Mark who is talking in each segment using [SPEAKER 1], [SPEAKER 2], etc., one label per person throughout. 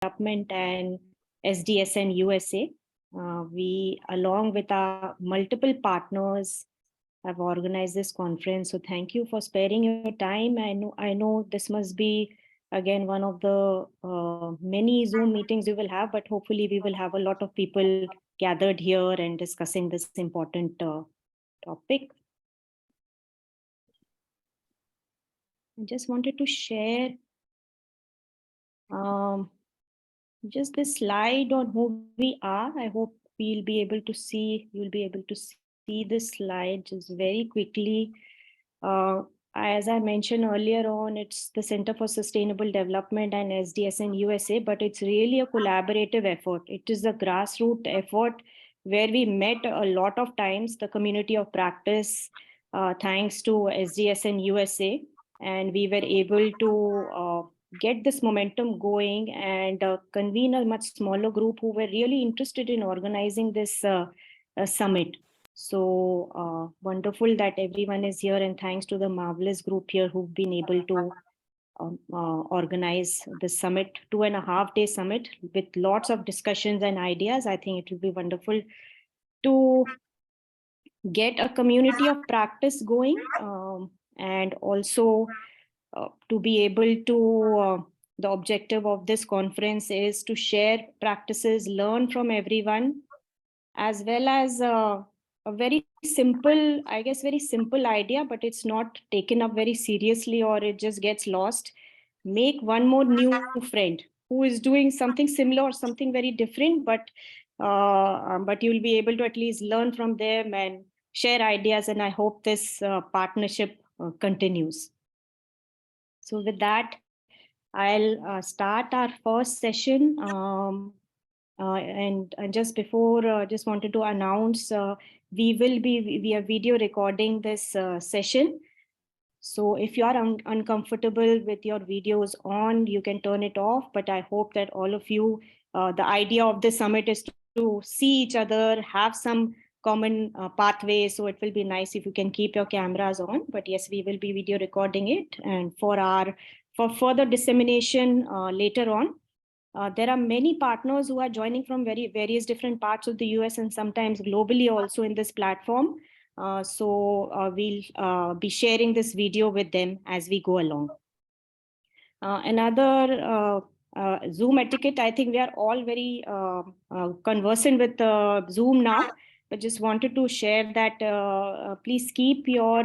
[SPEAKER 1] Development and SDSN USA. We, along with our multiple partners, have organized this conference. So thank you for sparing your time. I know this must be, again, one of the many Zoom meetings we will have, but hopefully we will have a lot of people gathered here and discussing this important topic. I just wanted to share just this slide on who we are. I hope you'll be able to see this slide just very quickly. As I mentioned earlier on, it's the Center for Sustainable Development and SDSN USA, but it's really a collaborative effort. It is a grassroots effort where we met a lot of times, the community of practice, thanks to SDSN USA, and we were able to get this momentum going and convene a much smaller group who were really interested in organizing this summit. So wonderful that everyone is here, and thanks to the marvelous group here who've been able to organize the summit, 2.5-day summit with lots of discussions and ideas. I think it will be wonderful to get a community of practice going, and also to be able to, the objective of this conference is to share practices, learn from everyone, as well as a very simple, I guess, very simple idea, but it's not taken up very seriously or it just gets lost. Make one more new friend who is doing something similar or something very different, but you'll be able to at least learn from them and share ideas. And I hope this partnership continues. So with that, I'll start our first session. And just before, just wanted to announce, we are video recording this session. So if you are uncomfortable with your videos on, you can turn it off. But I hope that all of you, the idea of this summit is to see each other, have some common pathways. So it will be nice if you can keep your cameras on. But yes, we will be video recording it, and for further dissemination later on. There are many partners who are joining from various different parts of the US and sometimes globally also in this platform. So we'll be sharing this video with them as we go along. Another Zoom etiquette, I think we are all very conversant with Zoom now, but just wanted to share that please keep your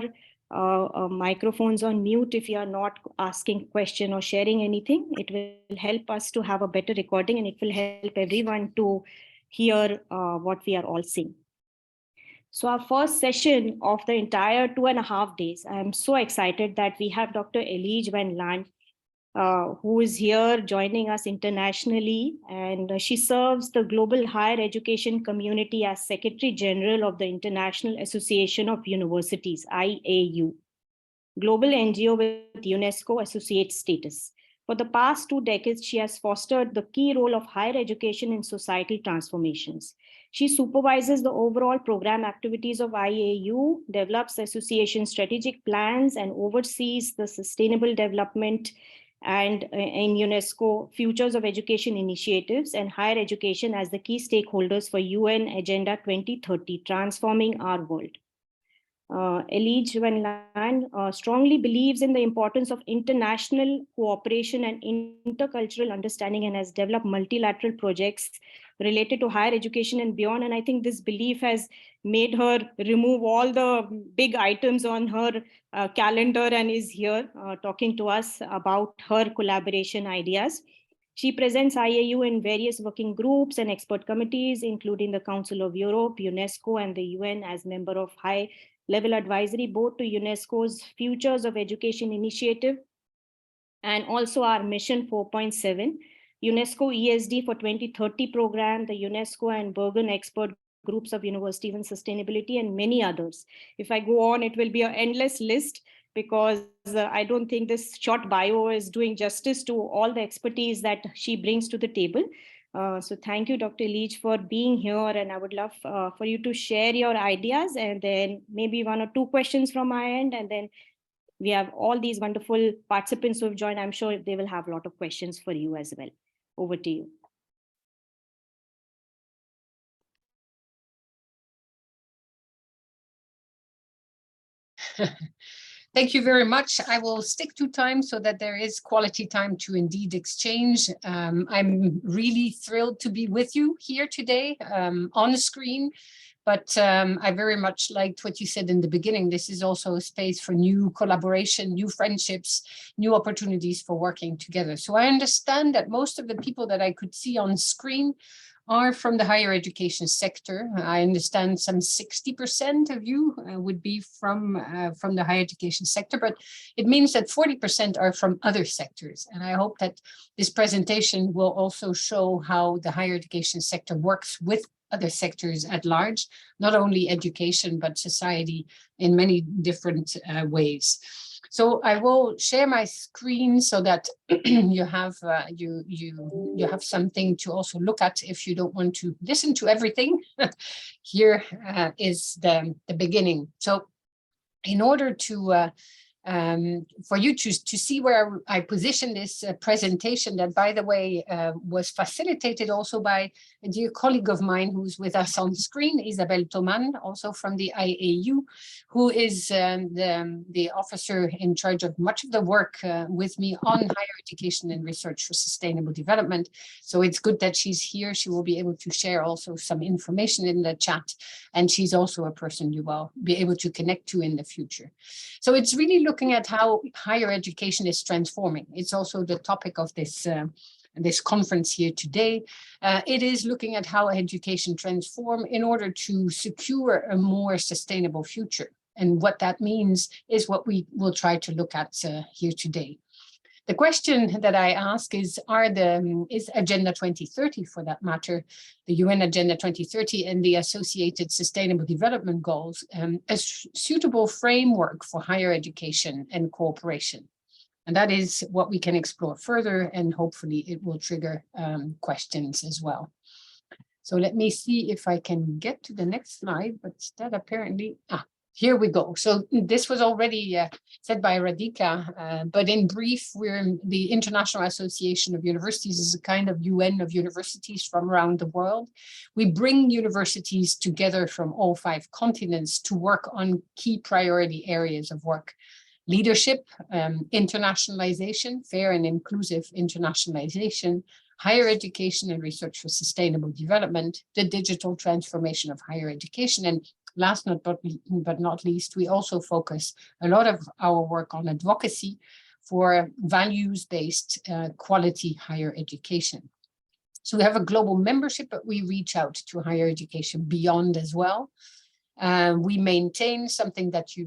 [SPEAKER 1] microphones on mute if you are not asking question or sharing anything. It will help us to have a better recording, and it will help everyone to hear what we are all saying. So our first session of the entire 2.5 days, I'm so excited that we have Dr. Hilligje van Land, who is here joining us internationally, and she serves the global higher education community as Secretary General of the International Association of Universities, IAU, global NGO with UNESCO associate status. For the past 2 decades, she has fostered the key role of higher education in societal transformations. She supervises the overall program activities of IAU, develops association strategic plans, and oversees the sustainable development and in UNESCO Futures of Education initiatives and higher education as the key stakeholders for UN Agenda 2030, Transforming Our World. Hilligje van Land strongly believes in the importance of international cooperation and intercultural understanding, and has developed multilateral projects related to higher education and beyond. And I think this belief has made her remove all the big items on her calendar and is here talking to us about her collaboration ideas. She presents IAU in various working groups and expert committees, including the Council of Europe, UNESCO, and the UN, as member of high-level advisory board to UNESCO's Futures of Education initiative, and also our Mission 4.7, UNESCO ESD for 2030 program, the UNESCO and Bergen expert groups of universities and sustainability, and many others. If I go on, it will be an endless list, because I don't think this short bio is doing justice to all the expertise that she brings to the table. So thank you, Dr. Hilligje, for being here, and I would love for you to share your ideas, and then maybe 1 or 2 questions from my end, and then we have all these wonderful participants who have joined. I'm sure they will have a lot of questions for you as well. Over to you.
[SPEAKER 2] Thank you very much. I will stick to time so that there is quality time to indeed exchange. I'm really thrilled to be with you here today on the screen, but I very much liked what you said in the beginning. This is also a space for new collaboration, new friendships, new opportunities for working together. So I understand that most of the people that I could see on screen are from the higher education sector. I understand some 60% of you would be from the higher education sector, but it means that 40% are from other sectors. And I hope that this presentation will also show how the higher education sector works with other sectors at large, not only education, but society in many different ways. So I will share my screen so that you have you have something to also look at if you don't want to listen to everything. Here is the beginning. So in order to for you to see where I position this presentation, that, by the way, was facilitated also by a dear colleague of mine who's with us on screen, Isabelle Thoman, also from the IAU, who is the officer in charge of much of the work with me on higher education and research for sustainable development. So it's good that she's here. She will be able to share also some information in the chat, and she's also a person you will be able to connect to in the future. So it's really looking at how higher education is transforming. It's also the topic of this this conference here today. It is looking at how education transform in order to secure a more sustainable future. And what that means is what we will try to look at here today. The question that I ask is, is Agenda 2030, for that matter, the UN Agenda 2030 and the associated Sustainable Development Goals, a suitable framework for higher education and cooperation? And that is what we can explore further, and hopefully it will trigger questions as well. So let me see if I can get to the next slide, but that apparently, here we go. So this was already said by Radhika, but in brief, we're the International Association of Universities is a kind of UN of universities from around the world. We bring universities together from all 5 continents to work on key priority areas of work: leadership, internationalization, fair and inclusive internationalization, higher education and research for sustainable development, the digital transformation of higher education, and last but not least, we also focus a lot of our work on advocacy for values-based quality higher education. So we have a global membership, but we reach out to higher education beyond as well. We maintain something that you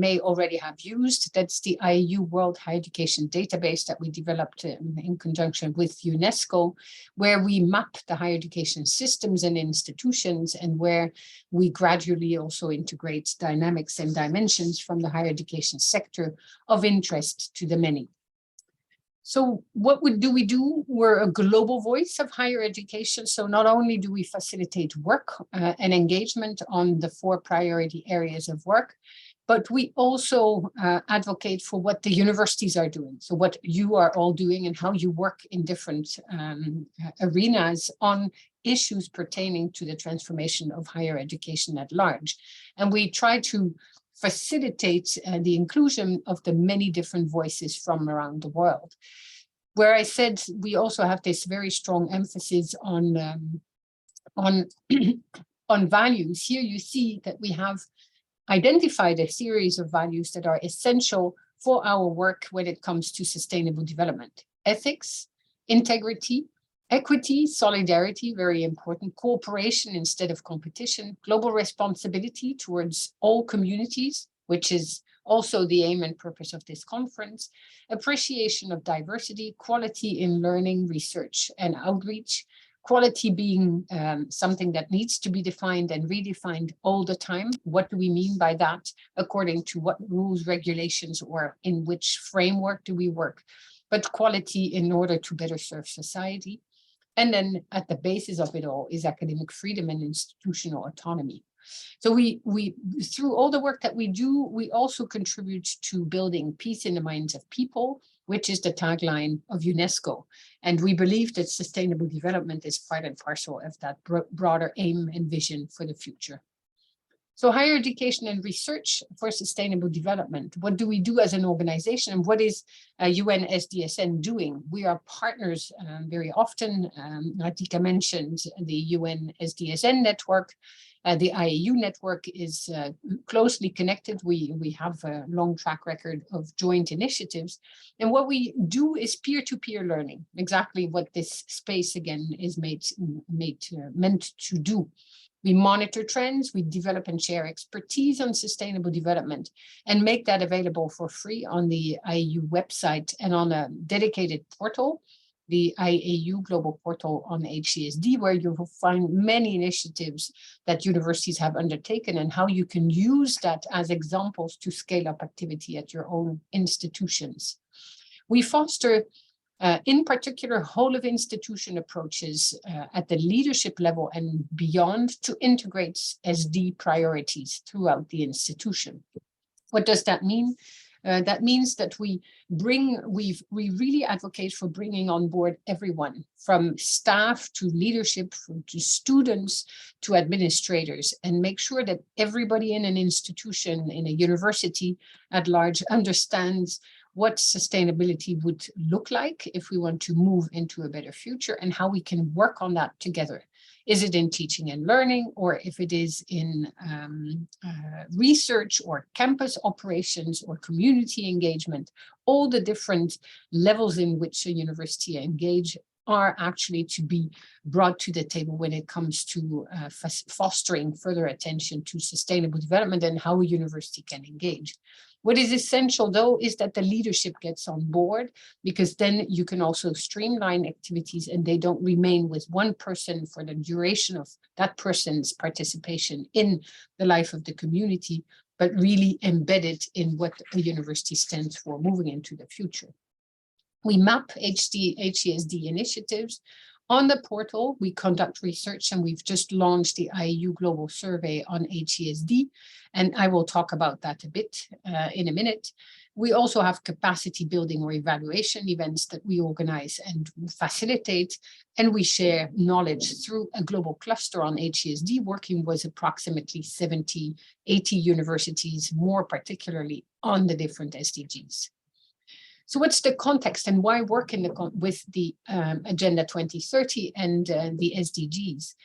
[SPEAKER 2] may already have used. That's the IAU World Higher Education Database that we developed in conjunction with UNESCO, where we map the higher education systems and institutions, and where we gradually also integrate dynamics and dimensions from the higher education sector of interest to the many. So what do we do? We're a global voice of higher education. So not only do we facilitate work and engagement on the 4 priority areas of work, but we also advocate for what the universities are doing. So what you are all doing and how you work in different arenas on issues pertaining to the transformation of higher education at large. And we try to facilitate the inclusion of the many different voices from around the world. Where I said we also have this very strong emphasis on values. Here you see that we have identified a series of values that are essential for our work when it comes to sustainable development: ethics, integrity, equity, solidarity, very important, cooperation instead of competition, global responsibility towards all communities, which is also the aim and purpose of this conference, appreciation of diversity, quality in learning, research, and outreach, quality being something that needs to be defined and redefined all the time. What do we mean by that? According to what rules, regulations, or in which framework do we work? But quality in order to better serve society. And then at the basis of it all is academic freedom and institutional autonomy. So we through all the work that we do, we also contribute to building peace in the minds of people which is the tagline of UNESCO. And we believe that sustainable development is part and parcel of that broader aim and vision for the future. So higher education and research for sustainable development. What do we do as an organization, and what is UN SDSN doing? We are partners very often. Ratika mentioned the UN SDSN network. The IAU network is closely connected. We have a long track record of joint initiatives. And what we do is peer-to-peer learning, exactly what this space again is meant to do. We monitor trends, we develop and share expertise on sustainable development, and make that available for free on the IAU website and on a dedicated portal, the IAU Global Portal on HCSD, where you will find many initiatives that universities have undertaken and how you can use that as examples to scale up activity at your own institutions. We foster in particular, whole of institution approaches at the leadership level and beyond to integrate SD priorities throughout the institution. What does that mean? That means that we really advocate for bringing on board everyone, from staff to leadership, to students to administrators, and make sure that everybody in an institution, in a university at large, understands what sustainability would look like if we want to move into a better future, and how we can work on that together. Is it in teaching and learning, or if it is in research or campus operations or community engagement? All the different levels in which a university engage are actually to be brought to the table when it comes to fostering further attention to sustainable development and how a university can engage. What is essential, though, is that the leadership gets on board, because then you can also streamline activities and they don't remain with one person for the duration of that person's participation in the life of the community, but really embedded in what a university stands for moving into the future. We map HCSD initiatives. On the portal, we conduct research, and we've just launched the IAU Global Survey on HCSD, and I will talk about that a bit in a minute. We also have capacity building or evaluation events that we organize and facilitate, and we share knowledge through a global cluster on HCSD, working with approximately 70, 80 universities, more particularly on the different SDGs. So what's the context and why work with the Agenda 2030 and the SDGs?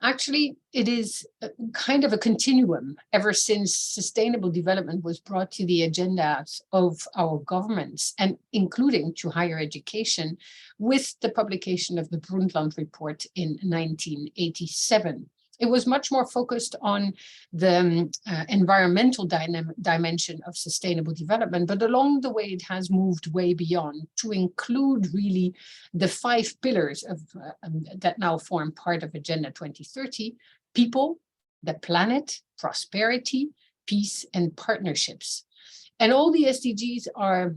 [SPEAKER 2] Actually, it is kind of a continuum ever since sustainable development was brought to the agendas of our governments, and including to higher education, with the publication of the Brundtland Report in 1987. It was much more focused on the environmental dimension of sustainable development, but along the way it has moved way beyond to include really the 5 pillars of that now form part of Agenda 2030: people, the planet, prosperity, peace, and partnerships. And all the SDGs are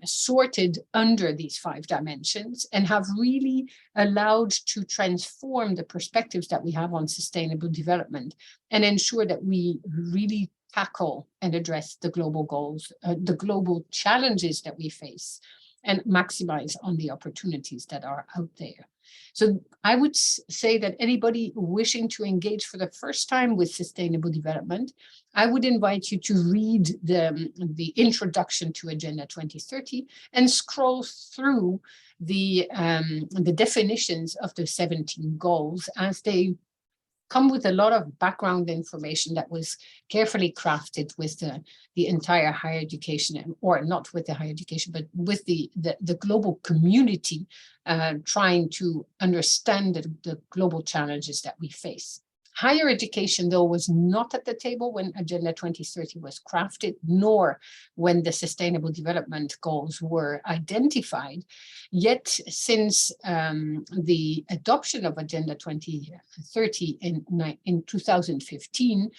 [SPEAKER 2] sorted under these 5 dimensions and have really allowed to transform the perspectives that we have on sustainable development and ensure that we really tackle and address the global goals, the global challenges that we face, and maximize on the opportunities that are out there. So I would say that anybody wishing to engage for the first time with sustainable development, I would invite you to read the introduction to Agenda 2030 and scroll through the definitions of the 17 goals, as they come with a lot of background information that was carefully crafted with the entire higher education, or not with the higher education, but with the global community trying to understand the global challenges that we face. Higher education, though, was not at the table when Agenda 2030 was crafted, nor when the Sustainable Development Goals were identified. Yet, since the adoption of Agenda 2030 in 2015,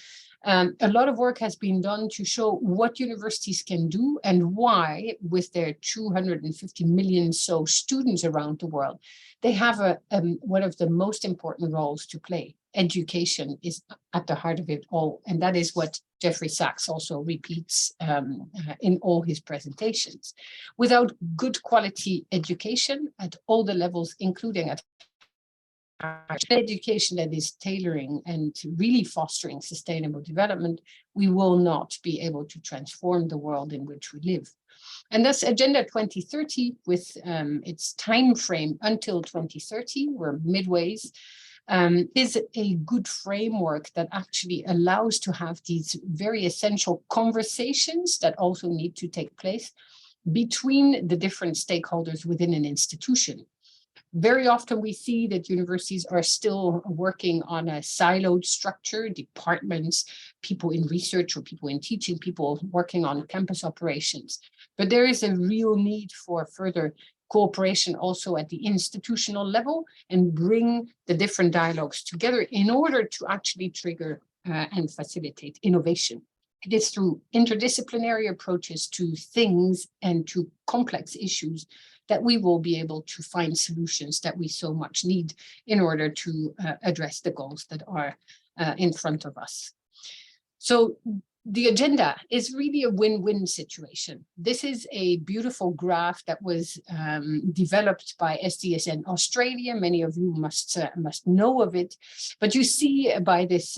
[SPEAKER 2] a lot of work has been done to show what universities can do and why, with their 250 million so students around the world, they have one of the most important roles to play. Education is at the heart of it all, and that is what Jeffrey Sachs also repeats in all his presentations. Without good quality education at all the levels, including at education that is tailoring and really fostering sustainable development, we will not be able to transform the world in which we live. And thus Agenda 2030, with its time frame until 2030, we're midways, is a good framework that actually allows to have these very essential conversations that also need to take place between the different stakeholders within an institution. Very often we see that universities are still working on a siloed structure, departments, people in research or people in teaching, people working on campus operations. But there is a real need for further cooperation also at the institutional level and bring the different dialogues together in order to actually trigger and facilitate innovation. It is through interdisciplinary approaches to things and to complex issues that we will be able to find solutions that we so much need in order to address the goals that are in front of us. So the agenda is really a win-win situation. This is a beautiful graph that was developed by SDSN Australia. Many of you must know of it, but you see by this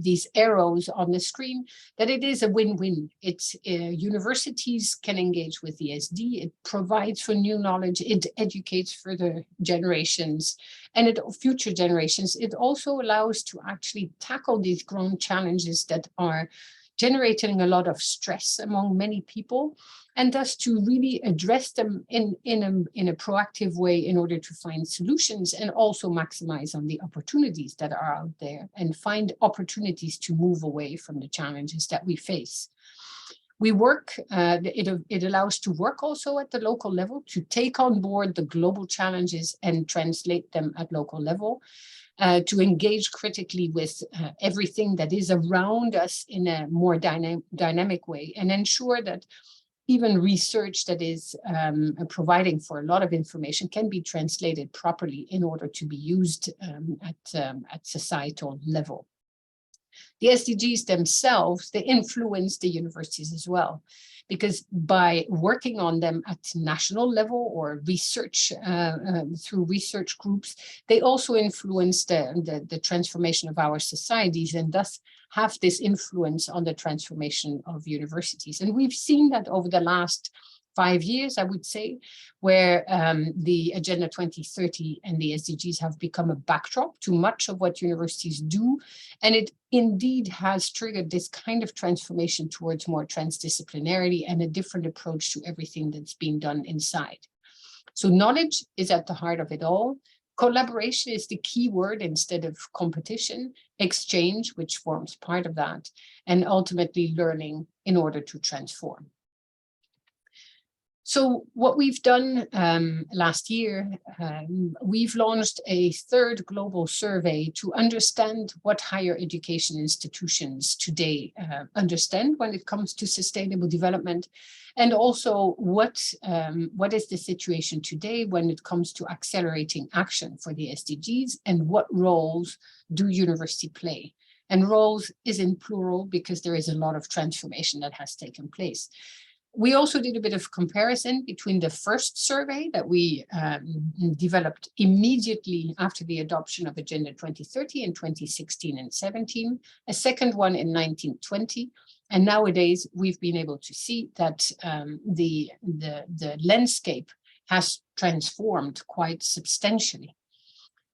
[SPEAKER 2] these arrows on the screen that it is a win-win. It's universities can engage with the SD. It provides for new knowledge. It educates further generations and future generations. It also allows to actually tackle these grown challenges that are generating a lot of stress among many people, and thus to really address them in a proactive way in order to find solutions and also maximize on the opportunities that are out there and find opportunities to move away from the challenges that we face. We work, it allows to work also at the local level to take on board the global challenges and translate them at local level. To engage critically with everything that is around us in a more dynamic way and ensure that even research that is providing for a lot of information can be translated properly in order to be used at societal level. The SDGs themselves, they influence the universities as well, because by working on them at national level or research through research groups, they also influence the transformation of our societies and thus have this influence on the transformation of universities. And we've seen that over the last 5 years, I would say, where the Agenda 2030 and the SDGs have become a backdrop to much of what universities do. And it indeed has triggered this kind of transformation towards more transdisciplinarity and a different approach to everything that's being done inside. So knowledge is at the heart of it all. Collaboration is the key word instead of competition, exchange, which forms part of that, and ultimately learning in order to transform. So what we've done last year, we've launched a third global survey to understand what higher education institutions today understand when it comes to sustainable development, and also what is the situation today when it comes to accelerating action for the SDGs and what roles do university play. And roles is in plural because there is a lot of transformation that has taken place. We also did a bit of comparison between the first survey that we developed immediately after the adoption of Agenda 2030 in 2016 and 17, a second one in 1920. And nowadays, we've been able to see that the landscape has transformed quite substantially.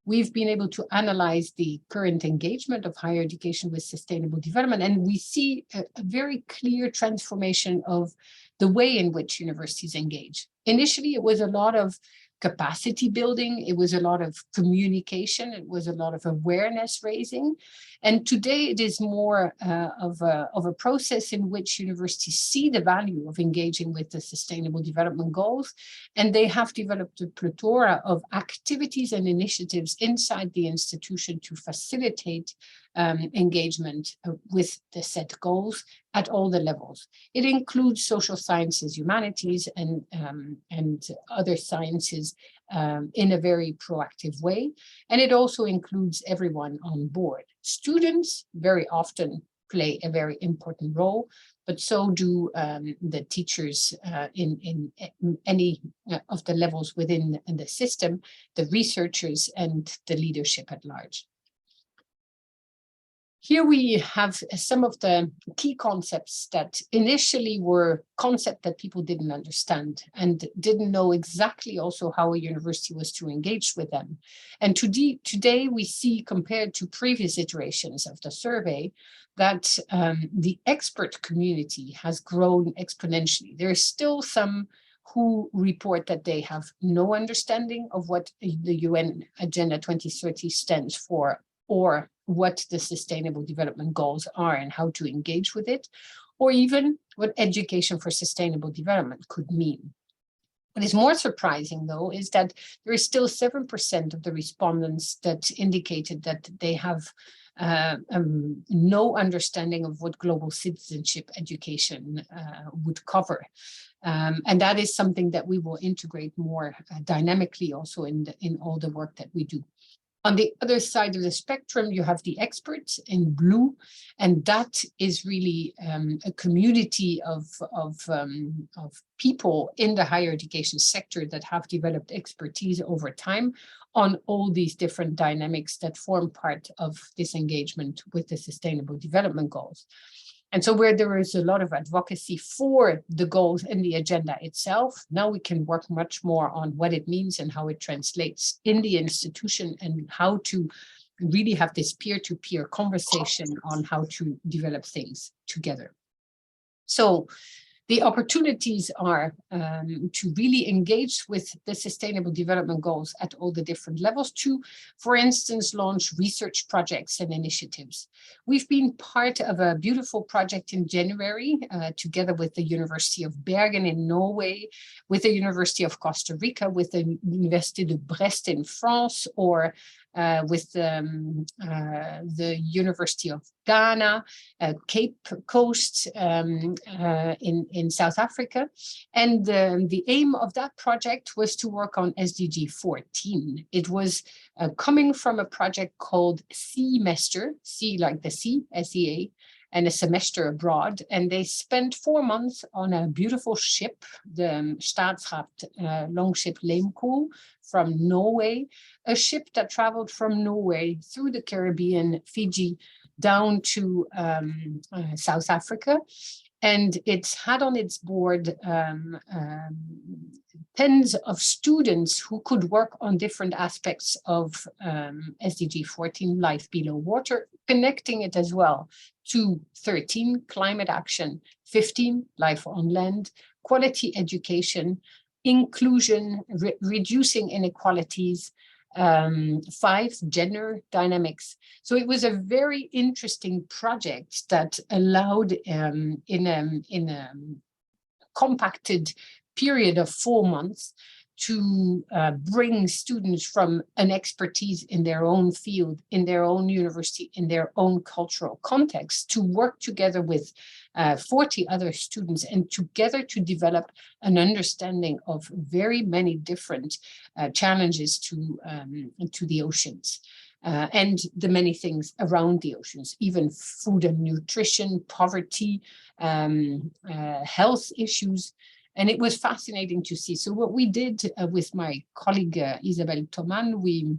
[SPEAKER 2] We've been able to analyze the current engagement of higher education with sustainable development, and we see a very clear transformation of the way in which universities engage. Initially, it was a lot of capacity building, it was a lot of communication, it was a lot of awareness raising. And today it is more of a process in which universities see the value of engaging with the sustainable development goals. And they have developed a plethora of activities and initiatives inside the institution to facilitate engagement with the set goals at all the levels. It includes social sciences, humanities, and other sciences in a very proactive way. And it also includes everyone on board. Students very often play a very important role, but so do the teachers in any of the levels within the system, the researchers, and the leadership at large. Here we have some of the key concepts that initially were concepts that people didn't understand and didn't know exactly also how a university was to engage with them. And today we see, compared to previous iterations of the survey, that the expert community has grown exponentially. There are still some who report that they have no understanding of what the UN Agenda 2030 stands for, or what the Sustainable Development Goals are and how to engage with it, or even what education for sustainable development could mean. What is more surprising, though, is that there is still 7% of the respondents that indicated that they have no understanding of what global citizenship education would cover. And that is something that we will integrate more dynamically also in all the work that we do. On the other side of the spectrum, you have the experts in blue, and that is really a community of people in the higher education sector that have developed expertise over time on all these different dynamics that form part of this engagement with the Sustainable Development Goals. And so where there is a lot of advocacy for the goals in the agenda itself, now we can work much more on what it means and how it translates in the institution and how to really have this peer-to-peer conversation on how to develop things together. So the opportunities are to really engage with the Sustainable Development Goals at all the different levels to, for instance, launch research projects and initiatives. We've been part of a beautiful project in January, together with the University of Bergen in Norway, with the University of Costa Rica, with the Université de Brest in France, or with the University of Ghana, Cape Coast in South Africa. And the aim of that project was to work on SDG 14. It was coming from a project called Semester, C like the sea, S-E-A, and a semester abroad. And they spent 4 months on a beautiful ship, the Staatsraad longship Leemkool from Norway, a ship that traveled from Norway through the Caribbean, Fiji, down to South Africa. And it had on its board tens of students who could work on different aspects of SDG 14, life below water, connecting it as well to 13, climate action, 15, life on land, quality education, inclusion, reducing inequalities, 5, gender dynamics. So it was a very interesting project that allowed in a compacted period of 4 months to bring students from an expertise in their own field, in their own university, in their own cultural context, to work together with 40 other students and together to develop an understanding of very many different challenges to the oceans. And the many things around the oceans, even food and nutrition, poverty, health issues. And it was fascinating to see. So what we did with my colleague, Isabelle Thoman, we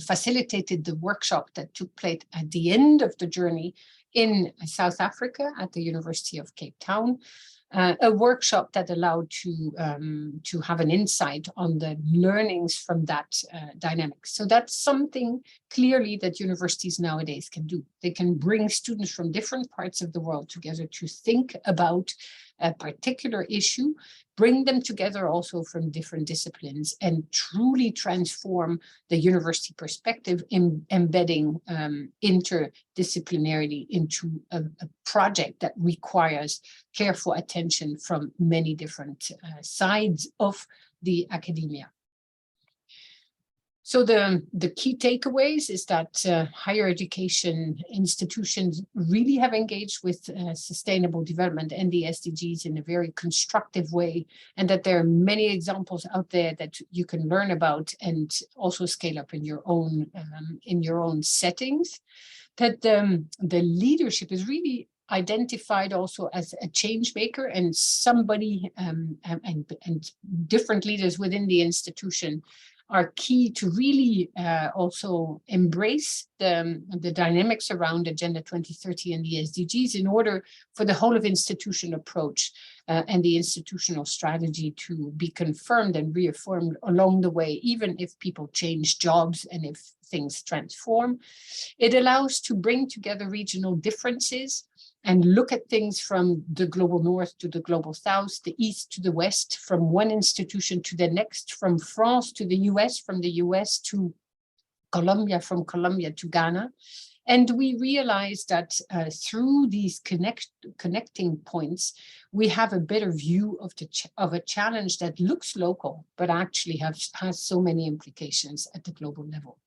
[SPEAKER 2] facilitated the workshop that took place at the end of the journey in South Africa at the University of Cape Town, a workshop that allowed to have an insight on the learnings from that dynamic. So that's something clearly that universities nowadays can do. They can bring students from different parts of the world together to think about a particular issue, bring them together also from different disciplines, and truly transform the university perspective in embedding interdisciplinarity into a project that requires careful attention from many different sides of the academia. So the key takeaways is that higher education institutions really have engaged with sustainable development and the SDGs in a very constructive way, and that there are many examples out there that you can learn about and also scale up in your own settings. that the leadership is really identified also as a change maker, and somebody and different leaders within the institution are key to really also embrace the dynamics around Agenda 2030 and the SDGs in order for the whole of institution approach and the institutional strategy to be confirmed and reaffirmed along the way, even if people change jobs and if things transform. It allows to bring together regional differences and look at things from the global north to the global south, the east to the west, from one institution to the next, from France to the US, from the US to Colombia, from Colombia to Ghana. And we realized that through these connecting points, we have a better view of a challenge that looks local, but actually has so many implications at the global level.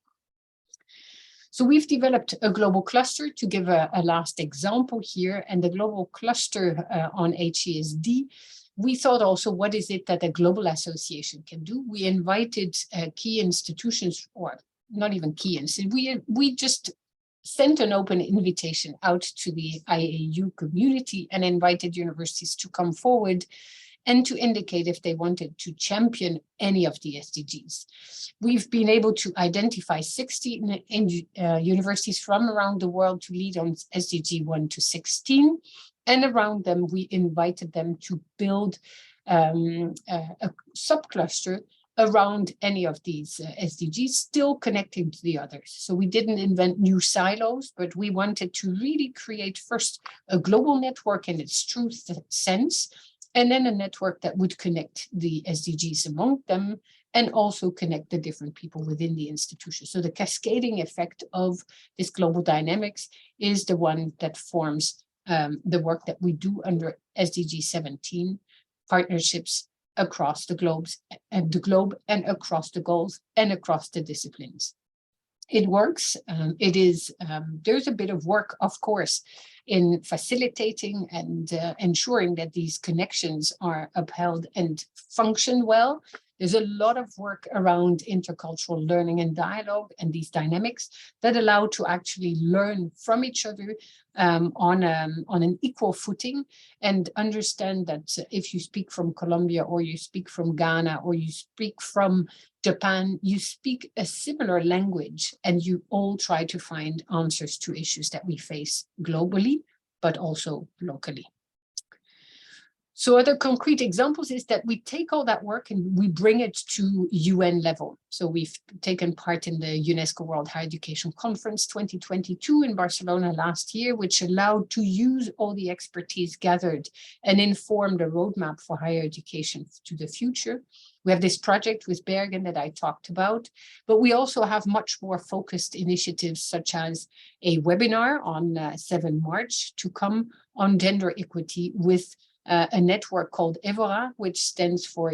[SPEAKER 2] So we've developed a global cluster to give a last example here, and the global cluster on HESD. We thought also, what is it that a global association can do? We invited key institutions, or not even key institutions, we just sent an open invitation out to the IAU community and invited universities to come forward and to indicate if they wanted to champion any of the SDGs. We've been able to identify 60 universities from around the world to lead on SDG 1 to 16. And around them, we invited them to build a subcluster around any of these SDGs, still connecting to the others. So we didn't invent new silos, but we wanted to really create first a global network in its true sense, and then a network that would connect the SDGs among them and also connect the different people within the institution. So the cascading effect of this global dynamics is the one that forms the work that we do under SDG 17, partnerships across the globe and across the goals and across the disciplines. It works. There's a bit of work, of course, in facilitating and ensuring that these connections are upheld and function well. There's a lot of work around intercultural learning and dialogue and these dynamics that allow to actually learn from each other on an equal footing, and understand that if you speak from Colombia or you speak from Ghana or you speak from Japan, you speak a similar language and you all try to find answers to issues that we face globally, but also locally. So other concrete examples is that we take all that work and we bring it to UN level. So we've taken part in the UNESCO World Higher Education Conference 2022 in Barcelona last year, which allowed to use all the expertise gathered and inform the roadmap for higher education to the future. We have this project with Bergen that I talked about, but we also have much more focused initiatives such as a webinar on 7 March to come on gender equity with a network called EVORA, which stands for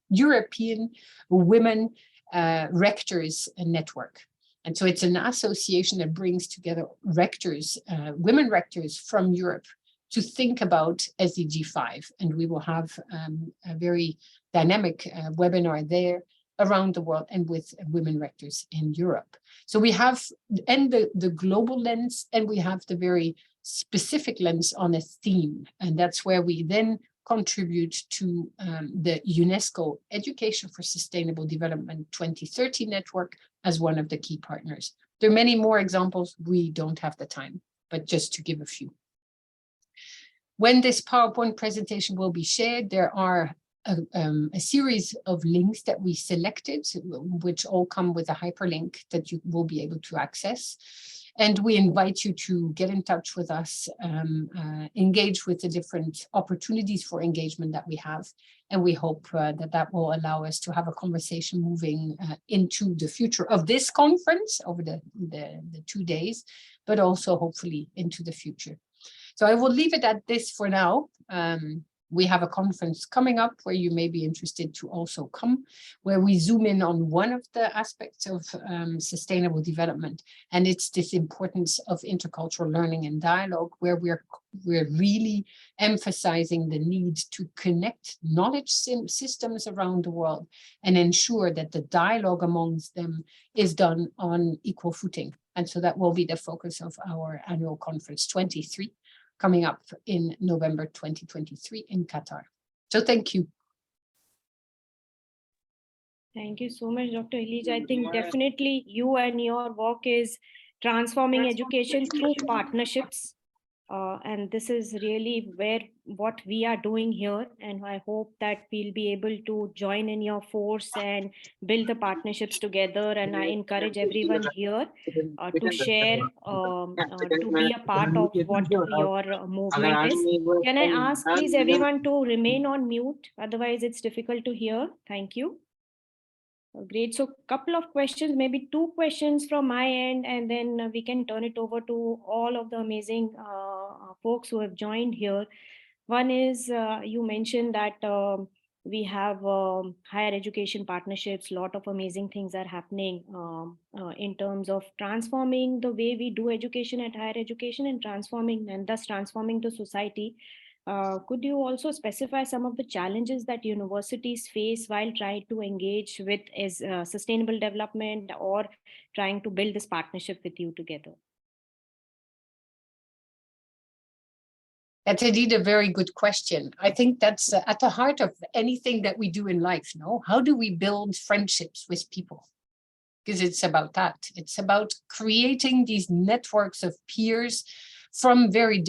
[SPEAKER 2] European Women Rectors Network. And so it's an association that brings together rectors, women rectors from Europe, to think about SDG 5. And we will have a very dynamic webinar there around the world and with women rectors in Europe. So we have the global lens, and we have the very specific lens on a theme. And that's where we then contribute to the UNESCO Education for Sustainable Development 2030 network as one of the key partners. There are many more examples. We don't have the time, but just to give a few. When this PowerPoint presentation will be shared, there are a series of links that we selected, which all come with a hyperlink that you will be able to access. And we invite you to get in touch with us, engage with the different opportunities for engagement that we have. And we hope that will allow us to have a conversation moving into the future of this conference over the 2 days, but also hopefully into the future. So I will leave it at this for now. We have a conference coming up where you may be interested to also come, where we zoom in on one of the aspects of sustainable development. And it's this importance of intercultural learning and dialogue, where we're really emphasizing the need to connect knowledge systems around the world and ensure that the dialogue amongst them is done on equal footing. And so that will be the focus of our annual conference 23, coming up in November 2023 in Qatar. So thank you.
[SPEAKER 1] Thank you so much, Dr. Hilligje. I think definitely you and your work is transforming education through partnerships. And this is really what we are doing here. And I hope that we'll be able to join in your force and build the partnerships together. And I encourage everyone here to share, to be a part of what your movement is. Can I ask, please, everyone to remain on mute? Otherwise, it's difficult to hear. Thank you. Great. So a couple of questions, maybe 2 questions from my end, and then we can turn it over to all of the amazing folks who have joined here. One is you mentioned that we have higher education partnerships. A lot of amazing things are happening in terms of transforming the way we do education at higher education and thus transforming the society. Could you also specify some of the challenges that universities face while trying to engage with sustainable development or trying to build this partnership with you together?
[SPEAKER 2] That's indeed a very good question. I think that's at the heart of anything that we do in life. No, how do we build friendships with people? Because it's about that. It's about creating these networks of peers from very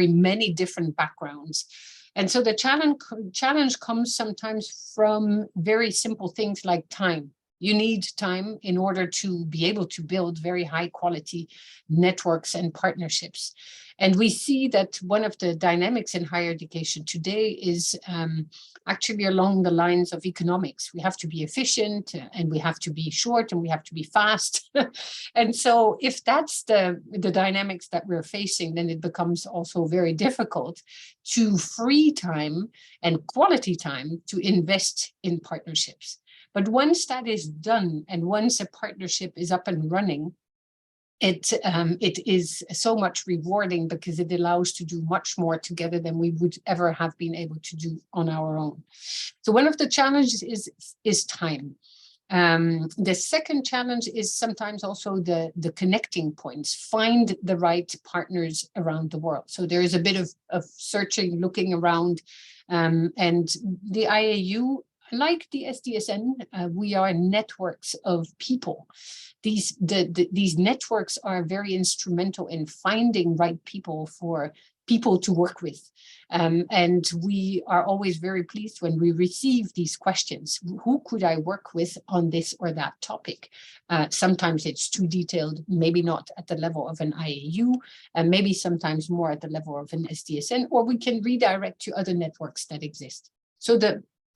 [SPEAKER 2] many different backgrounds. And so the challenge comes sometimes from very simple things like time. You need time in order to be able to build very high quality networks and partnerships. And we see that one of the dynamics in higher education today is actually along the lines of economics. We have to be efficient and we have to be short and we have to be fast. And so if that's the dynamics that we're facing, then it becomes also very difficult to free time and quality time to invest in partnerships. But once that is done and once a partnership is up and running, it is so much rewarding because it allows to do much more together than we would ever have been able to do on our own. So one of the challenges is time. The second challenge is sometimes also the connecting points, find the right partners around the world. So there is a bit of searching, looking around, and the IAU, like the SDSN, we are networks of people. These networks are very instrumental in finding right people for people to work with. And we are always very pleased when we receive these questions. Who could I work with on this or that topic? Sometimes it's too detailed, maybe not at the level of an IAU, and maybe sometimes more at the level of an SDSN, or we can redirect to other networks that exist. So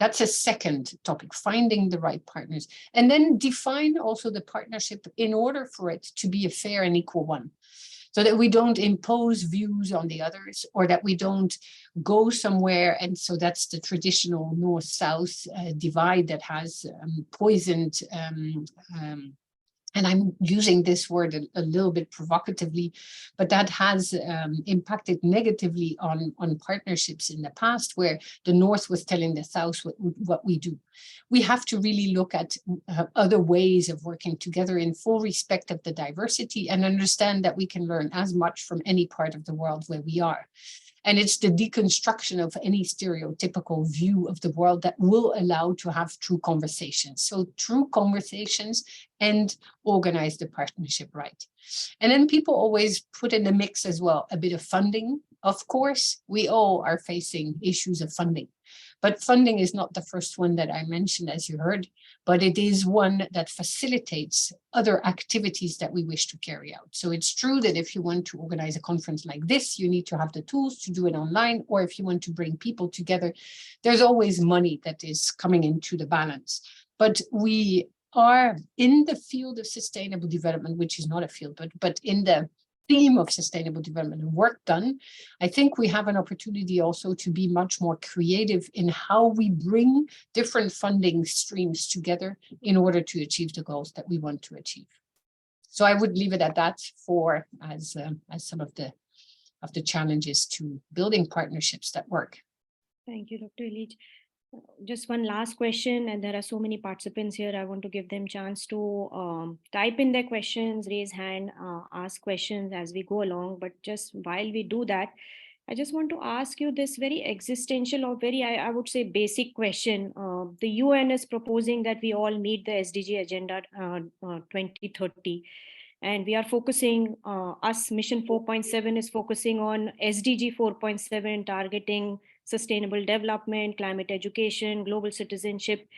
[SPEAKER 2] that's a second topic, finding the right partners, and then define also the partnership in order for it to be a fair and equal one, so that we don't impose views on the others or that we don't go somewhere. And so that's the traditional north-south divide that has poisoned, and I'm using this word a little bit provocatively, but that has impacted negatively on partnerships in the past, where the North was telling the South what we do. We have to really look at other ways of working together in full respect of the diversity and understand that we can learn as much from any part of the world where we are. And it's the deconstruction of any stereotypical view of the world that will allow to have true conversations. So true conversations and organize the partnership right. And then people always put in the mix as well a bit of funding. Of course, we all are facing issues of funding. But funding is not the first one that I mentioned, as you heard, but it is one that facilitates other activities that we wish to carry out. So it's true that if you want to organize a conference like this, you need to have the tools to do it online, or if you want to bring people together, there's always money that is coming into the balance. But we are in the field of sustainable development, which is not a field, but in the theme of sustainable development and work done, I think we have an opportunity also to be much more creative in how we bring different funding streams together in order to achieve the goals that we want to achieve. So I would leave it at that for as some of the challenges to building partnerships that work.
[SPEAKER 1] Thank you, Dr. Hilligje. Just one last question, and there are so many participants here. I want to give them chance to type in their questions, raise hand, ask questions as we go along. But just while we do that, I just want to ask you this very existential or very, I would say, basic question. The UN is proposing that we all meet the SDG Agenda 2030. And we are focusing, us Mission 4.7 is focusing on SDG 4.7, targeting sustainable development, climate education, global citizenship,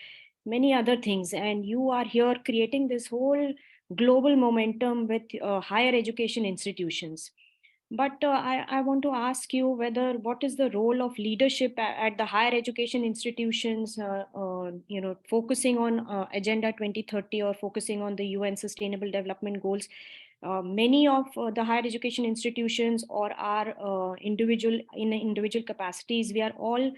[SPEAKER 1] many other things. And you are here creating this whole global momentum with higher education institutions. But I want to ask you whether what is the role of leadership at the higher education institutions, focusing on Agenda 2030 or focusing on the UN Sustainable Development Goals. Many of the higher education institutions or our individual capacities, we are all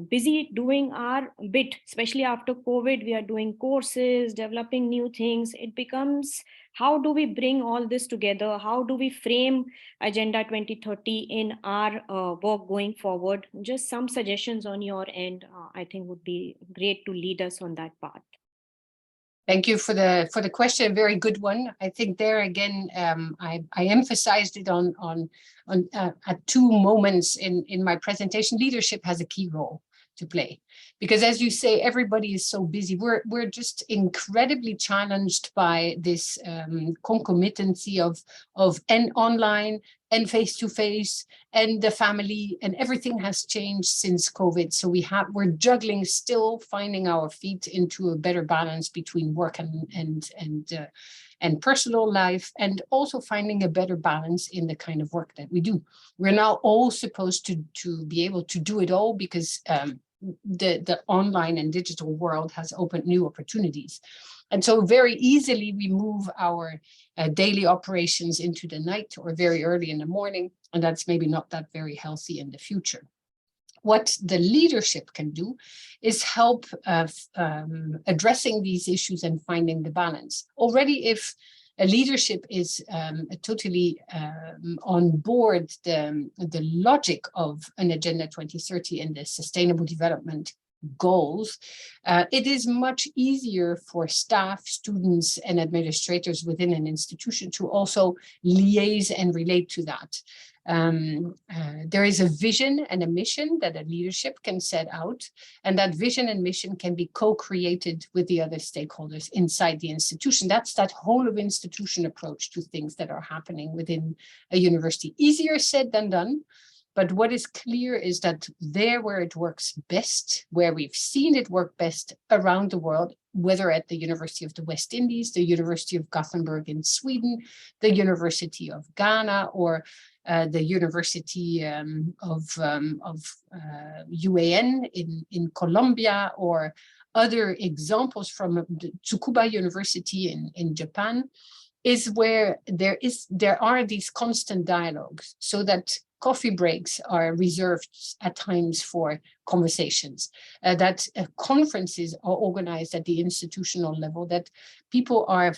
[SPEAKER 1] busy doing our bit, especially after COVID. We are doing courses, developing new things. It becomes, how do we bring all this together? How do we frame Agenda 2030 in our work going forward? Just some suggestions on your end, I think would be great to lead us on that path.
[SPEAKER 2] Thank you for the question. A very good one. I think there again, I emphasized it on at two moments in my presentation. Leadership has a key role to play, because as you say, everybody is so busy. We're just incredibly challenged by this concomitancy of and online and face-to-face and the family, and everything has changed since COVID. So we're juggling, still finding our feet into a better balance between work and personal life, and also finding a better balance in the kind of work that we do. We're now all supposed to be able to do it all, because the online and digital world has opened new opportunities. And so very easily we move our daily operations into the night or very early in the morning, and that's maybe not that very healthy in the future. What the leadership can do is help addressing these issues and finding the balance. Already, if a leadership is totally on board the logic of an Agenda 2030 and the Sustainable Development Goals, it is much easier for staff, students, and administrators within an institution to also liaise and relate to that. There is a vision and a mission that a leadership can set out, and that vision and mission can be co-created with the other stakeholders inside the institution. That's that whole of institution approach to things that are happening within a university. Easier said than done. But what is clear is that there where it works best, where we've seen it work best around the world, whether at the University of the West Indies, the University of Gothenburg in Sweden, the University of Ghana, or the University of UAN in Colombia, or other examples from the Tsukuba University in Japan, is where there are these constant dialogues, so that coffee breaks are reserved at times for conversations, that conferences are organized at the institutional level, that people are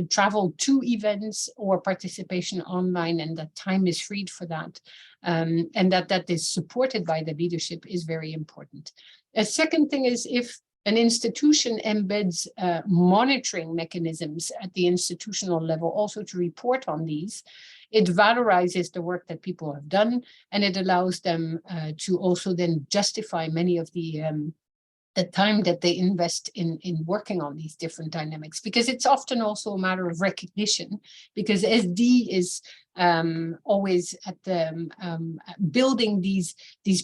[SPEAKER 2] travel to events or participation online, and that time is freed for that, and that is supported by the leadership is very important. A second thing is, if an institution embeds monitoring mechanisms at the institutional level also to report on these, it valorizes the work that people have done, and it allows them to also then justify many of the time that they invest in working on these different dynamics, because it's often also a matter of recognition, because SD is always at the building these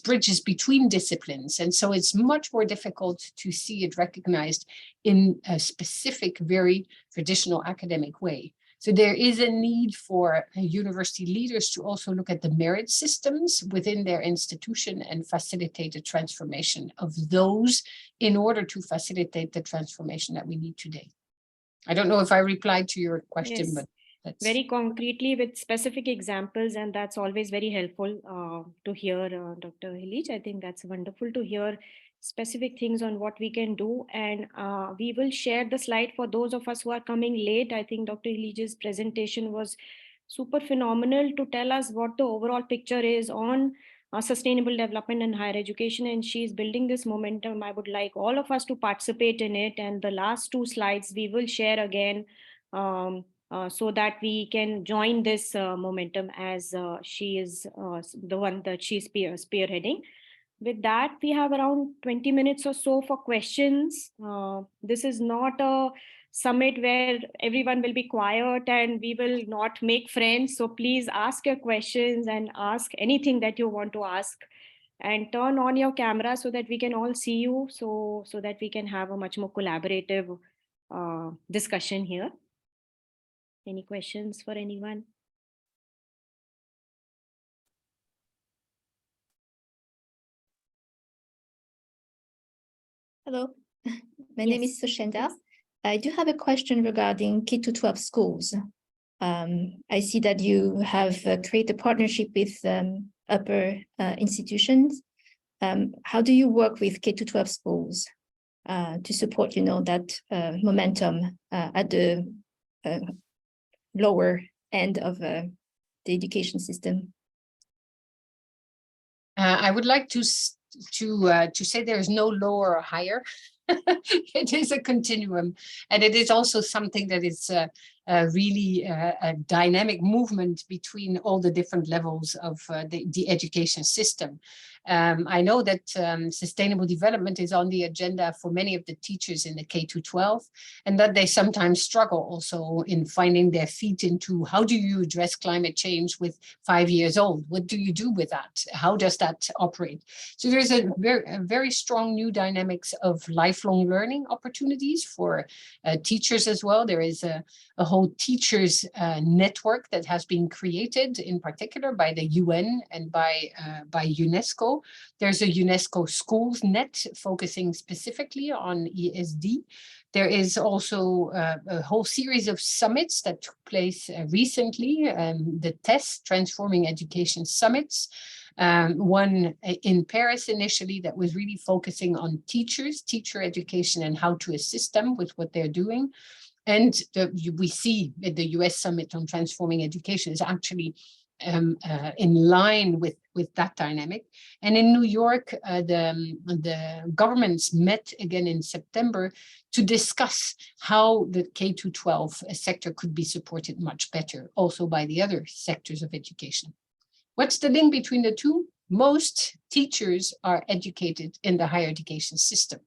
[SPEAKER 2] bridges between disciplines, and so it's much more difficult to see it recognized in a specific, very traditional academic way. So there is a need for university leaders to also look at the merit systems within their institution and facilitate the transformation of those in order to facilitate the transformation that we need today. I don't know if I replied to your question,
[SPEAKER 1] yes,
[SPEAKER 2] but that's
[SPEAKER 1] very concretely with specific examples, and that's always very helpful to hear, Dr. Hilligje. I think that's wonderful to hear specific things on what we can do, and we will share the slide for those of us who are coming late. I think Dr. Hilligje's presentation was super phenomenal to tell us what the overall picture is on sustainable development and higher education, and she's building this momentum. I would like all of us to participate in it. And the last 2 slides we will share again, so that we can join this momentum, as she is the one that she's spearheading. With that, we have around 20 minutes or so for questions. This is not a summit where everyone will be quiet and we will not make friends. So please ask your questions and ask anything that you want to ask, and turn on your camera so that we can all see you, so that we can have a much more collaborative discussion here. Any questions for anyone?
[SPEAKER 3] Hello, my name is Sushenda. I do have a question regarding K-12 schools. I see that you have created a partnership with upper institutions. How do you work with K-12 schools to support, that momentum at the lower end of the education system?
[SPEAKER 2] I would like to say there is no lower or higher. It is a continuum, and it is also something that is really a dynamic movement between all the different levels of the education system. I know that sustainable development is on the agenda for many of the teachers in the K-12, and that they sometimes struggle also in finding their feet into how do you address climate change with 5 years old? What do you do with that? How does that operate? So there's a very strong new dynamics of lifelong learning opportunities for teachers as well. There is a whole teachers network that has been created in particular by the UN and by UNESCO. There's a UNESCO schools net focusing specifically on ESD. There is also a whole series of summits that took place recently, the TESS, Transforming Education Summits. One in Paris initially that was really focusing on teachers, teacher education, and how to assist them with what they're doing. And we see that the US Summit on Transforming Education is actually in line with that dynamic. And in New York, the governments met again in September to discuss how the K-12 sector could be supported much better, also by the other sectors of education. What's the link between the two? Most teachers are educated in the higher education system.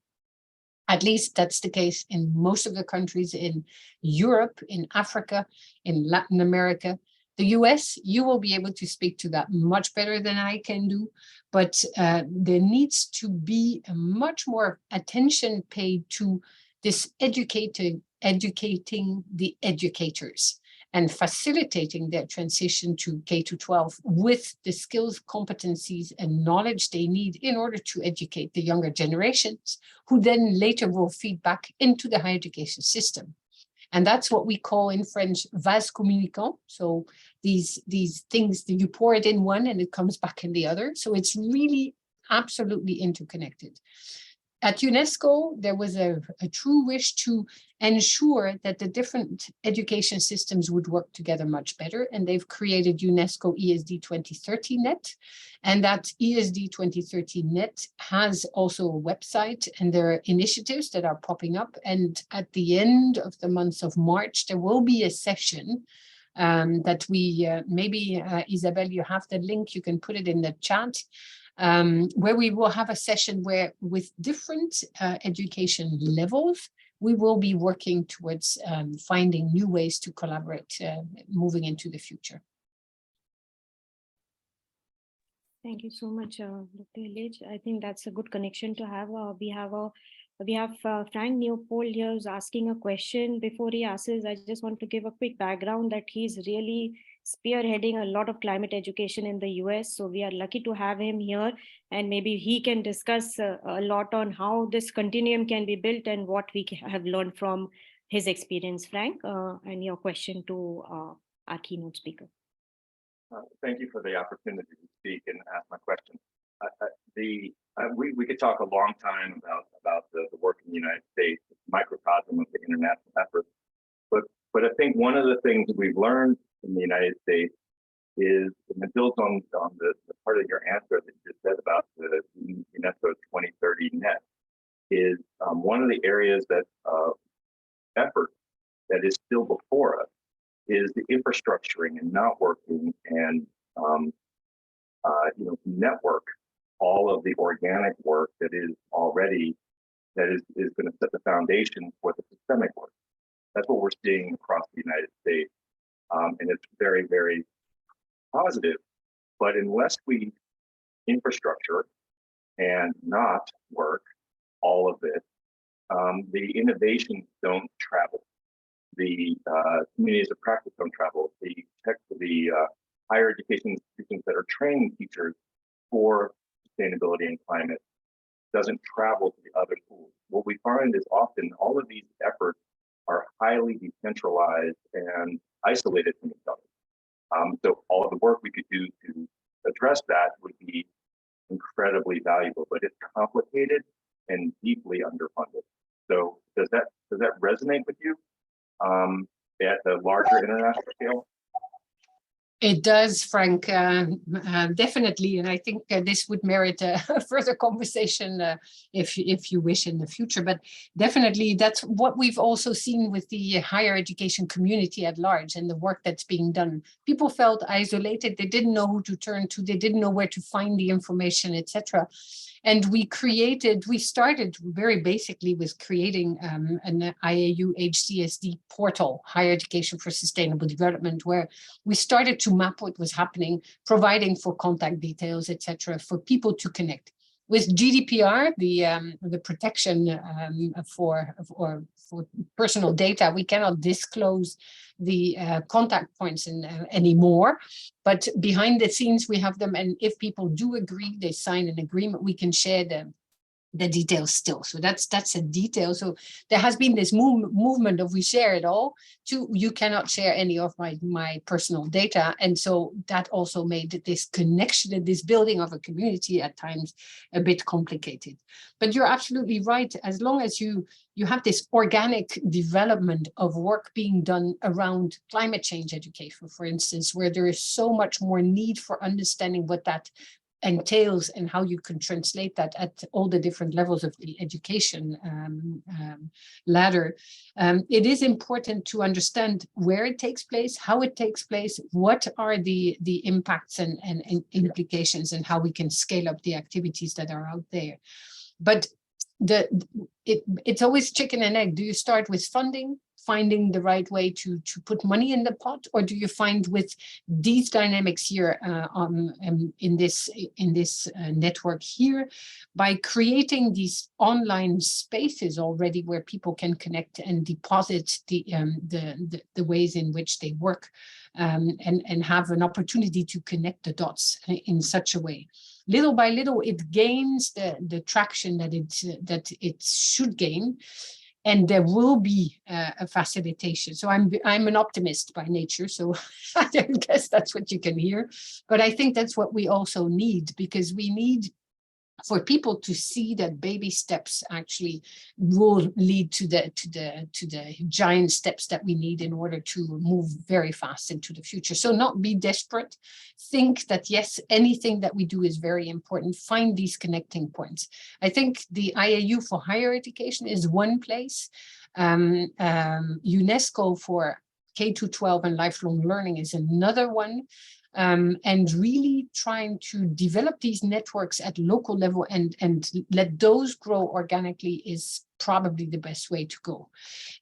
[SPEAKER 2] At least that's the case in most of the countries in Europe, in Africa, in Latin America. The US, you will be able to speak to that much better than I can do, but there needs to be a much more attention paid to this educating the educators and facilitating their transition to K-12 with the skills, competencies, and knowledge they need in order to educate the younger generations, who then later will feed back into the higher education system. And that's what we call in French vase communicant. So these things that you pour it in one and it comes back in the other. So it's really absolutely interconnected. At UNESCO, there was a true wish to ensure that the different education systems would work together much better. And they've created UNESCO ESD 2030 Net. And that ESD 2030 Net has also a website, and there are initiatives that are popping up. And at the end of the month of March, there will be a session that we, maybe Isabel, you have the link, you can put it in the chat. Where we will have a session where with different education levels, we will be working towards finding new ways to collaborate moving into the future.
[SPEAKER 1] Thank you so much, Dr. Hilligje. I think that's a good connection to have. We have Frank Leopold here who's asking a question. Before he asks, I just want to give a quick background that he's really spearheading a lot of climate education in the US. So we are lucky to have him here, and maybe he can discuss a lot on how this continuum can be built and what we have learned from his experience. Frank, and your question to our keynote speaker.
[SPEAKER 4] Thank you for the opportunity to speak and ask my question. We could talk a long time about the work in the United States, microcosm of the international effort. But I think one of the things that we've learned in the United States is, and it builds on the part of your answer that you just said about the UNESCO 2030 net, is one of the areas that effort that is still before us is the infrastructuring and networking and network all of the organic work that is already, that is going to set the foundation for the systemic work. That's what we're seeing across the United States. And it's very, very positive. But unless we infrastructure and not work all of it, the innovations don't travel. The communities of practice don't travel. The higher education institutions that are training teachers for sustainability and climate doesn't travel to the other schools. What we find is often all of these efforts are highly decentralized and isolated from each other. So all of the work we could do to address that would be incredibly valuable, but it's complicated and deeply underfunded. So does that resonate with you at the larger international scale?
[SPEAKER 2] It does, Frank, definitely. And I think this would merit a further conversation if you wish in the future. But definitely that's what we've also seen with the higher education community at large and the work that's being done. People felt isolated. They didn't know who to turn to. They didn't know where to find the information, etc. And we started very basically with creating an IAU HCSD portal, Higher Education for Sustainable Development, where we started to map what was happening, providing for contact details, etc., for people to connect. With GDPR, the protection for personal data, we cannot disclose the contact points anymore, but behind the scenes we have them, and if people do agree, they sign an agreement, we can share the details still. So that's a detail. So there has been this movement of we share it all to you cannot share any of my personal data. And so that also made this connection and this building of a community at times a bit complicated. But you're absolutely right. As long as you have this organic development of work being done around climate change education, for instance, where there is so much more need for understanding what that entails and how you can translate that at all the different levels of the education ladder. It is important to understand where it takes place, how it takes place, what are the impacts and implications, and how we can scale up the activities that are out there. But it's always chicken and egg. Do you start with funding, finding the right way to put money in the pot, or do you find with these dynamics here in this network here, by creating these online spaces already where people can connect and deposit the ways in which they work and have an opportunity to connect the dots in such a way. Little by little, it gains the traction that it should gain. And there will be a facilitation. So I'm an optimist by nature. So I guess that's what you can hear. But I think that's what we also need, because we need for people to see that baby steps actually will lead to the giant steps that we need in order to move very fast into the future. So not be desperate. Think that, yes, anything that we do is very important. Find these connecting points. I think the IAU for higher education is one place. UNESCO for K-12 and lifelong learning is another one. And really trying to develop these networks at local level and let those grow organically is probably the best way to go.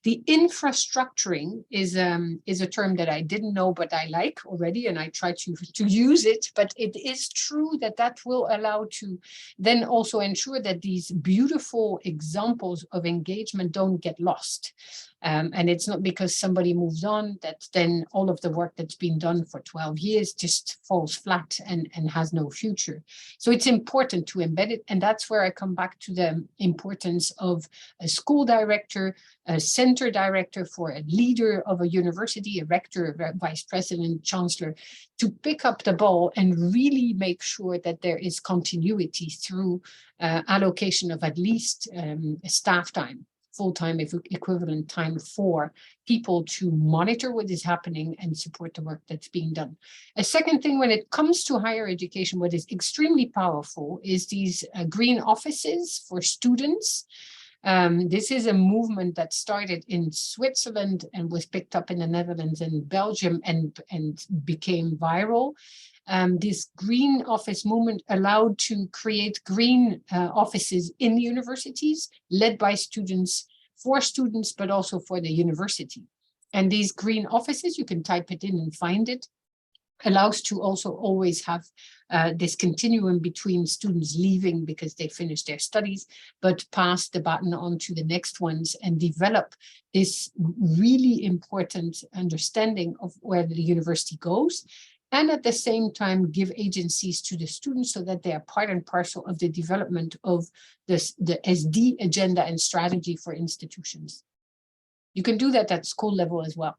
[SPEAKER 2] The infrastructuring is a term that I didn't know, but I like already, and I try to use it. But it is true that will allow to then also ensure that these beautiful examples of engagement don't get lost. And it's not because somebody moves on that then all of the work that's been done for 12 years just falls flat and has no future. So it's important to embed it. And that's where I come back to the importance of a school director, a center director for a leader of a university, a rector, a vice president, chancellor, to pick up the ball and really make sure that there is continuity through allocation of at least staff time. full-time equivalent time for people to monitor what is happening and support the work that's being done. A second thing, when it comes to higher education, what is extremely powerful is these green offices for students. This is a movement that started in Switzerland and was picked up in the Netherlands and Belgium and became viral. This green office movement allowed to create green offices in the universities, led by students, for students, but also for the university. And these green offices, you can type it in and find it, allows to also always have this continuum between students leaving because they finished their studies, but pass the baton on to the next ones and develop this really important understanding of where the university goes. And at the same time, give agencies to the students so that they are part and parcel of the development of this, the SD agenda and strategy for institutions. You can do that at school level as well.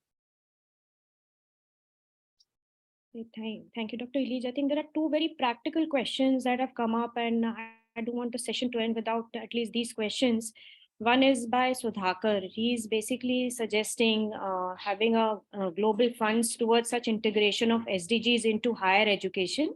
[SPEAKER 1] Thank you, Dr. Hilligje. I think there are two very practical questions that have come up, and I don't want the session to end without at least these questions. One is by Sudhakar. He's basically suggesting having a global funds towards such integration of SDGs into higher education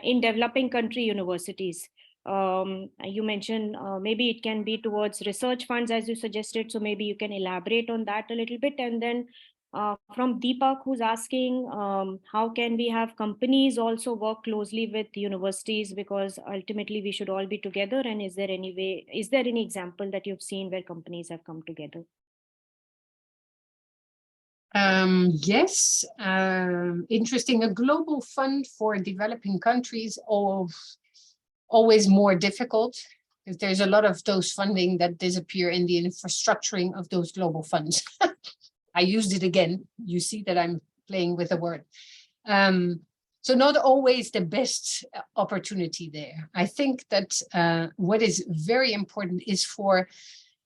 [SPEAKER 1] in developing country universities. You mentioned maybe it can be towards research funds as you suggested, so maybe you can elaborate on that a little bit. And then from Deepak, who's asking how can we have companies also work closely with universities, because ultimately we should all be together, and is there any example that you've seen where companies have come together?
[SPEAKER 2] Yes, interesting. A global fund for developing countries, always more difficult, because there's a lot of those funding that disappear in the infrastructuring of those global funds. I used it again. You see that I'm playing with a word. So not always the best opportunity there. I think that what is very important is for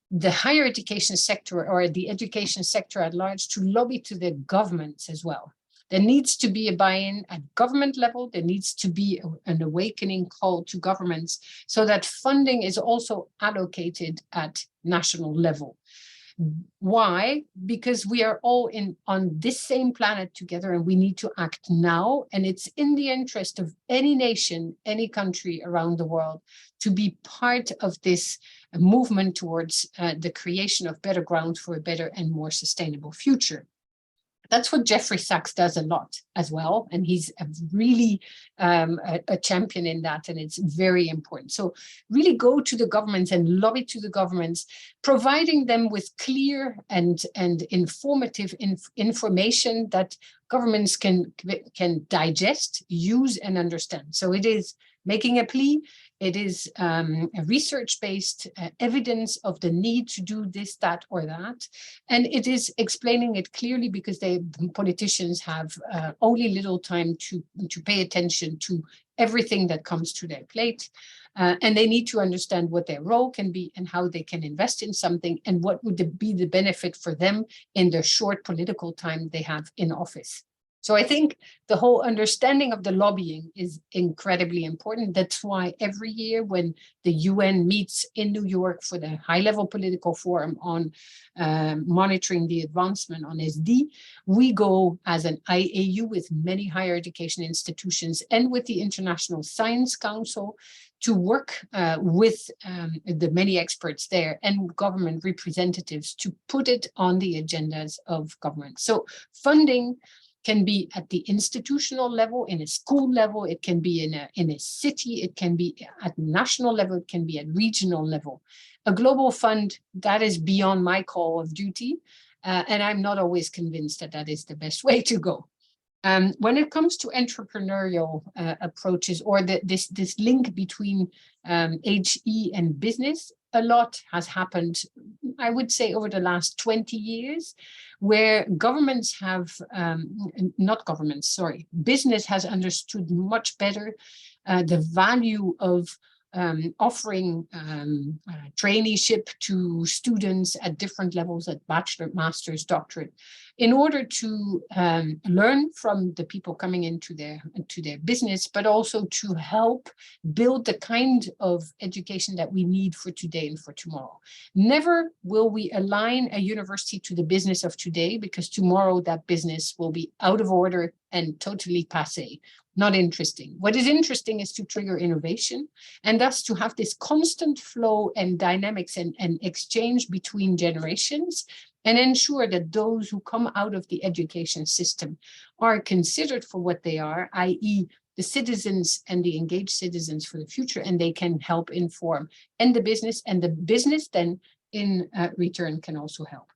[SPEAKER 2] the higher education sector or the education sector at large to lobby to the governments as well. There needs to be a buy-in at government level. There needs to be an awakening call to governments so that funding is also allocated at national level. Why? Because we are all on this same planet together, and we need to act now. And it's in the interest of any nation, any country around the world to be part of this movement towards the creation of better ground for a better and more sustainable future. That's what Jeffrey Sachs does a lot as well. And he's really a champion in that. And it's very important. So really go to the governments and lobby to the governments, providing them with clear and informative information that governments can digest, use, and understand. So it is making a plea. It is a research-based evidence of the need to do this, that, or that. And it is explaining it clearly because politicians have only little time to pay attention to everything that comes to their plate. And they need to understand what their role can be and how they can invest in something and what would be the benefit for them in the short political time they have in office. So I think the whole understanding of the lobbying is incredibly important. That's why every year when the UN meets in New York for the high-level political forum on monitoring the advancement on SD, we go as an IAU with many higher education institutions and with the International Science Council to work with the many experts there and government representatives to put it on the agendas of government. So funding can be at the institutional level, in a school level, it can be in a city, it can be at national level, it can be at regional level. A global fund, that is beyond my call of duty, and I'm not always convinced that that is the best way to go. When it comes to entrepreneurial approaches or this link between HE and business, a lot has happened, I would say, over the last 20 years, where governments have, business has understood much better the value of offering traineeship to students at different levels, at bachelor, master's, doctorate, in order to learn from the people coming into their business, but also to help build the kind of education that we need for today and for tomorrow. Never will we align a university to the business of today, because tomorrow that business will be out of order and totally passé. Not interesting. What is interesting is to trigger innovation, and thus to have this constant flow and dynamics and exchange between generations, and ensure that those who come out of the education system are considered for what they are, i.e. the citizens and the engaged citizens for the future, and they can help inform and the business then in return can also help.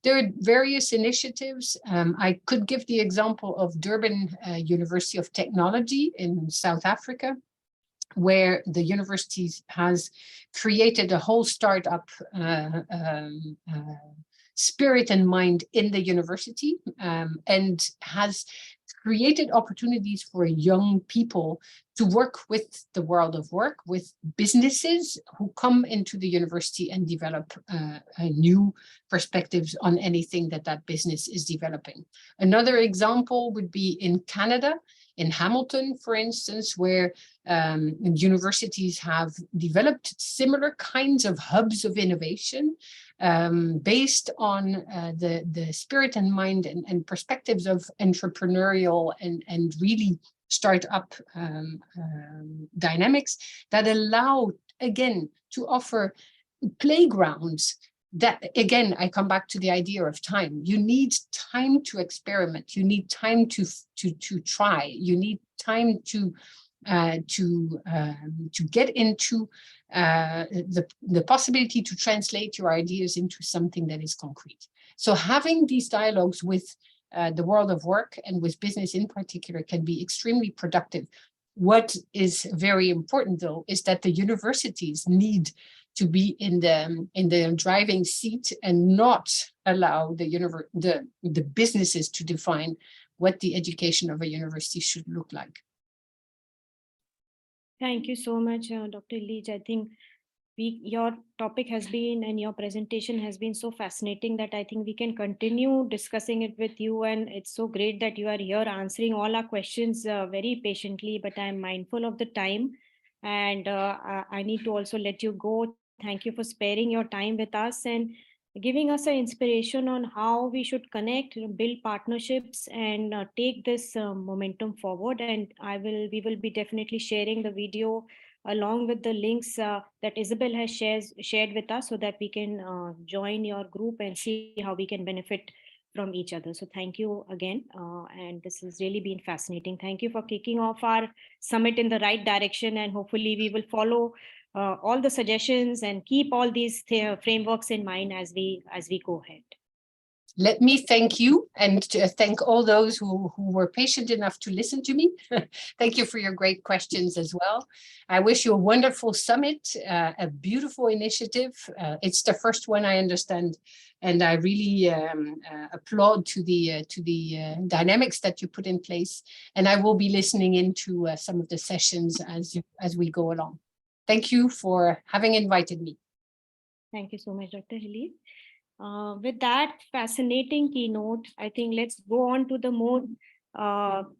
[SPEAKER 2] There are various initiatives. I could give the example of Durban University of Technology in South Africa, where the university has created a whole startup spirit and mind in the university, and has created opportunities for young people to work with the world of work, with businesses who come into the university and develop new perspectives on anything that business is developing. Another example would be in Canada, in Hamilton, for instance, where universities have developed similar kinds of hubs of innovation based on the spirit and mind and perspectives of entrepreneurial and really startup dynamics that allow, again, to offer playgrounds that, again, I come back to the idea of time. You need time to experiment. You need time to try. You need time to get into the possibility to translate your ideas into something that is concrete. So having these dialogues with the world of work and with business in particular can be extremely productive. What is very important, though, is that the universities need to be in the driving seat and not allow the businesses to define what the education of a university should look like.
[SPEAKER 1] Thank you so much, Dr. Hilligje. I think your topic has been, and your presentation has been so fascinating that I think we can continue discussing it with you. And it's so great that you are here answering all our questions very patiently, but I'm mindful of the time. And I need to also let you go. Thank you for sparing your time with us and giving us an inspiration on how we should connect, build partnerships, and take this momentum forward. And we will be definitely sharing the video along with the links that Isabel has shared with us, so that we can join your group and see how we can benefit from each other. So thank you again. And this has really been fascinating. Thank you for kicking off our summit in the right direction. And hopefully we will follow all the suggestions and keep all these frameworks in mind as we go ahead.
[SPEAKER 2] Let me thank you and thank all those who were patient enough to listen to me. Thank you for your great questions as well. I wish you a wonderful summit, a beautiful initiative. It's the first one, I understand, and I really applaud to the dynamics that you put in place. And I will be listening into some of the sessions as we go along. Thank you for having invited me.
[SPEAKER 1] Thank you so much, Dr. Hilligje. With that fascinating keynote, I think let's go on to the more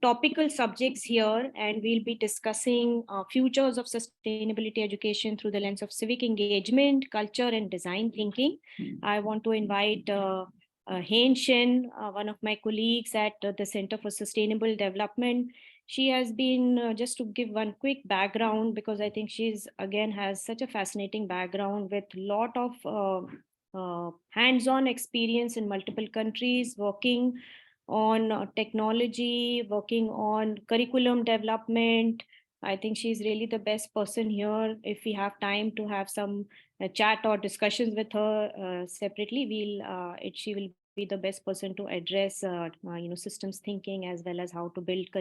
[SPEAKER 1] topical subjects here, and we'll be discussing futures of sustainability education through the lens of civic engagement, culture, and design thinking. I want to invite Hein Shin, one of my colleagues at the Center for Sustainable Development. She has been, just to give one quick background, because I think she's, again, has such a fascinating background with a lot of hands-on experience in multiple countries, working on technology, working on curriculum development. I think she's really the best person here. If we have time to have some chat or discussions with her separately, she will be the best person to address systems thinking, as well as how to build curriculum